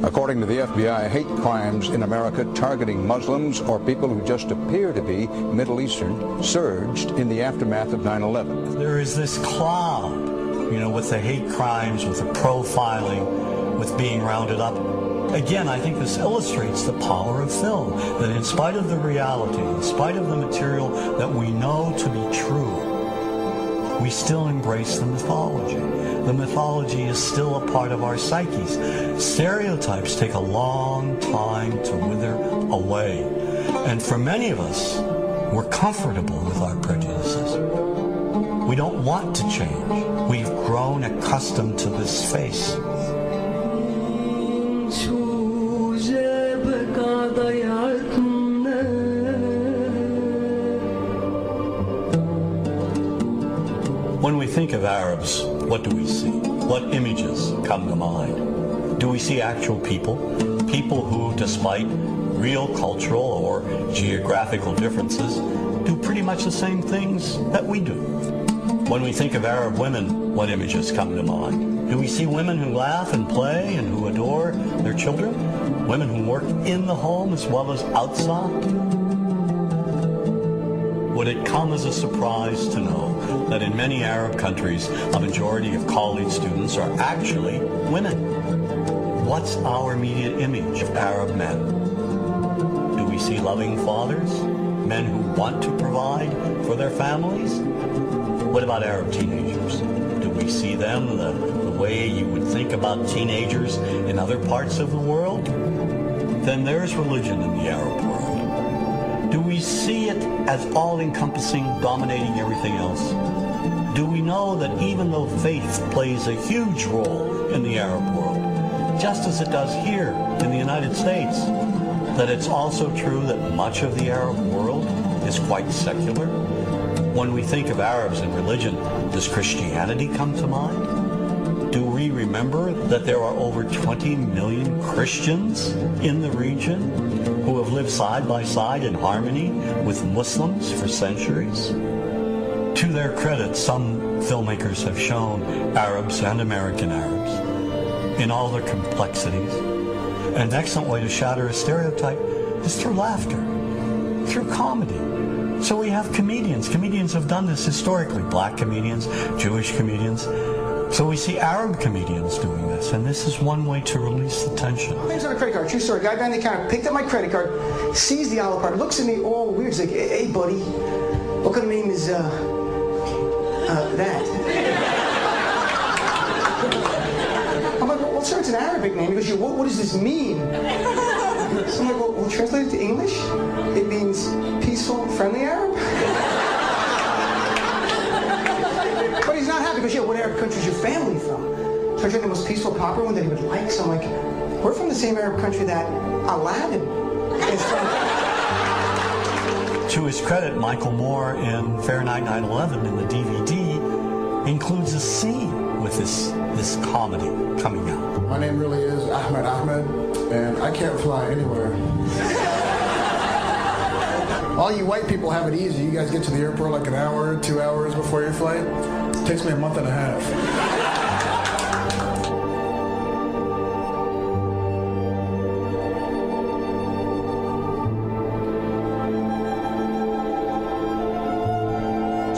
According to the FBI, hate crimes in America targeting Muslims or people who just appear to be Middle Eastern surged in the aftermath of 9/11. There is this cloud, with the hate crimes, with the profiling, with being rounded up. Again, I think this illustrates the power of film, that in spite of the reality, in spite of the material that we know to be true, we still embrace the mythology. The mythology is still a part of our psyches. Stereotypes take a long time to wither away. And for many of us, we're comfortable with our prejudices. We don't want to change. We've grown accustomed to this face. When we think of Arabs, what do we see? What images come to mind? Do we see actual people? People who, despite real cultural or geographical differences, do pretty much the same things that we do. When we think of Arab women, what images come to mind? Do we see women who laugh and play and who adore their children? Women who work in the home as well as outside? Would it come as a surprise to know that in many Arab countries, a majority of college students are actually women? What's our immediate image of Arab men? Do we see loving fathers? Men who want to provide for their families? What about Arab teenagers? Do we see them the way you would think about teenagers in other parts of the world? Then there's religion in the Arab world. Do we see it as all-encompassing, dominating everything else? Do we know that even though faith plays a huge role in the Arab world, just as it does here in the United States, that it's also true that much of the Arab world is quite secular? When we think of Arabs and religion, does Christianity come to mind? Do we remember that there are over 20 million Christians in the region who have lived side by side in harmony with Muslims for centuries? To their credit, some filmmakers have shown Arabs and American Arabs in all their complexities. An excellent way to shatter a stereotype is through laughter, through comedy. So we have comedians. Comedians have done this historically. Black comedians, Jewish comedians. So we see Arab comedians doing this, and this is one way to release the tension. Name's on a credit card, true story. Guy behind the counter picked up my credit card, sees the Olive Garden, looks at me all weird. He's like, hey, buddy, what kind of name is, that? I'm like, well, sir, it's an Arabic name. He goes, what does this mean? So I'm like, well, translate it to English. It means peaceful, friendly Arab. But he's not happy because, what Arab country is your family from? So I tried the most peaceful, proper one that he would like. So I'm like, we're from the same Arab country that Aladdin is from. To his credit, Michael Moore in Fahrenheit 9/11 in the DVD includes a scene with this comedy coming out. My name really is Ahmed, and I can't fly anywhere. All you white people have it easy. You guys get to the airport like an hour, 2 hours before your flight. It takes me a month and a half.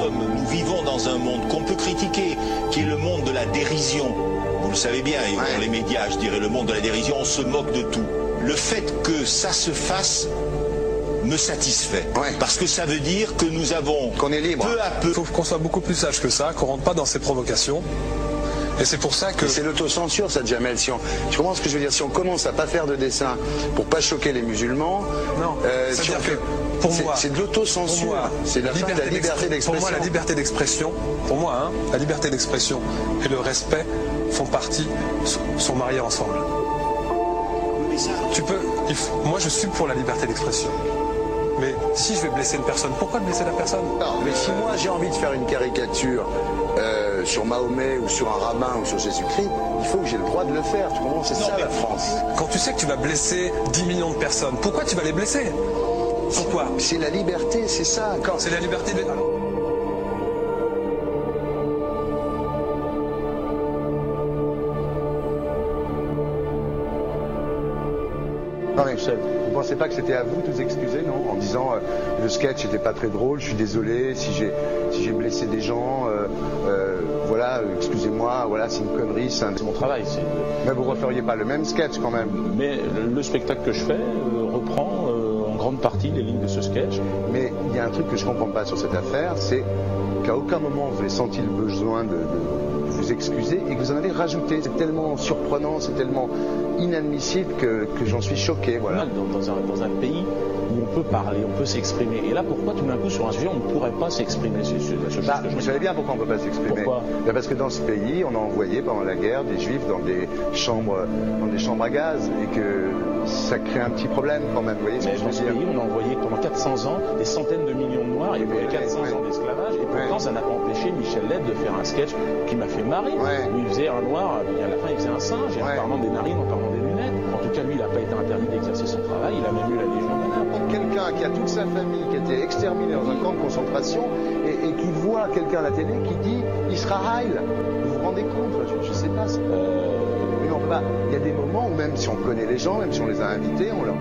Nous vivons dans un monde qu'on peut critiquer, qui est le monde de la dérision. Vous le savez bien, et dans les médias, je dirais le monde de la dérision, on se moque de tout. Le fait que ça se fasse me satisfait. Parce que ça veut dire que nous avons, qu'on est libre, peu à peu... Il faut qu'on soit beaucoup plus sage que ça, qu'on rentre pas dans ces provocations. Et c'est pour ça que... C'est l'autocensure, ça, Jamel. Tu comprends ce que je veux dire? Si on commence à pas faire de dessin pour pas choquer les musulmans... Non, c'est-à-dire que pour moi... C'est de l'autocensure. C'est la fin de la liberté d'expression. Pour moi, la liberté d'expression, la liberté d'expression et le respect font partie, sont mariés ensemble. Moi, je suis pour la liberté d'expression. Mais si je vais blesser une personne, pourquoi blesser la personne? Non, mais si moi j'ai envie de faire une caricature sur Mahomet ou sur un rabbin ou sur Jésus-Christ, il faut que j'ai le droit de le faire. Tu comprends? C'est ça la France. Quand tu sais que tu vas blesser 10 millions de personnes, pourquoi tu vas les blesser? Pourquoi? C'est la liberté, c'est ça. C'est la liberté de... Ouais. Vous pensez pas que c'était à vous de vous excuser, non? En disant le sketch n'était pas très drôle, je suis désolé si j'ai blessé des gens, voilà, excusez-moi, voilà, c'est une connerie, c'est mon travail. Mais vous referiez pas le même sketch quand même? Mais le spectacle que je fais reprend en grande partie les lignes de ce sketch. Mais il y a un truc que je comprends pas sur cette affaire, c'est qu'à aucun moment vous avez senti le besoin de vous excuser et que vous en avez rajouté. C'est tellement surprenant, c'est tellement inadmissible que j'en suis choqué. Voilà. Dans un pays où on peut parler, on peut s'exprimer. Et là, pourquoi tout d'un coup, sur un sujet, on ne pourrait pas s'exprimer? Vous savez bien pourquoi on ne peut pas s'exprimer. Pourquoi? Parce que dans ce pays, on a envoyé pendant la guerre des juifs dans des chambres à gaz et que ça crée un petit problème quand même. Vous voyez ce que je veux dire? Dans ce pays, on a envoyé pendant 400 ans des centaines de millions de Noirs. Il y avait 400 ans d'esclavage. Et pourtant, ça n'a pas empêché Michel Leb de faire un sketch qui m'a fait marrer. Où il faisait un Noir, et à la fin, il faisait un singe. Et en parlant des narines, en parlant des lunettes. En tout cas, lui, il n'a pas été interdit d'exercer son travail. Il a même eu la Légion d'honneur. Quelqu'un qui a toute sa famille qui a été exterminée dans un camp de concentration et qui voit quelqu'un à la télé qui dit Israël. Vous vous rendez compte? Je ne sais pas. Il y a des moments où même si on connaît les gens, même si on les a invités, on leur...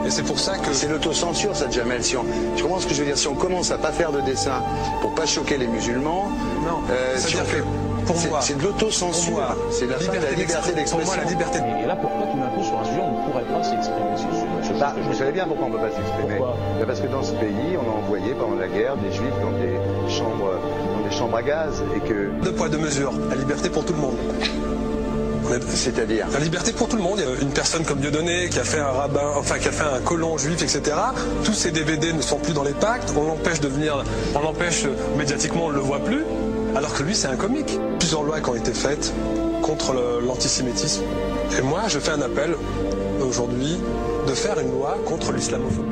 Et c'est pour ça que... C'est l'autocensure, ça, Jamel. Tu comprends ce que je veux dire? Si on commence à pas faire de dessin pour pas choquer les musulmans... Non, si on fait... Pour moi, c'est de l'autocensure. C'est la liberté d'expression. Pour moi, la liberté. Et là, pourquoi tout d'un coup, sur un sujet, on ne pourrait pas s'exprimer? Vous savez bien pourquoi on ne peut pas s'exprimer. Parce que dans ce pays, on a envoyé pendant la guerre des juifs dans des chambres à gaz et que... Deux poids, deux mesures. La liberté pour tout le monde. C'est-à-dire la liberté pour tout le monde. Il y a une personne comme Dieudonné qui a fait un rabbin, enfin qui a fait un colon juif, etc. Tous ces DVD ne sont plus dans les pactes. On l'empêche médiatiquement, on ne le voit plus. Alors que lui, c'est un comique. Plusieurs lois qui ont été faites contre l'antisémitisme. Et moi, je fais un appel aujourd'hui de faire une loi contre l'islamophobie.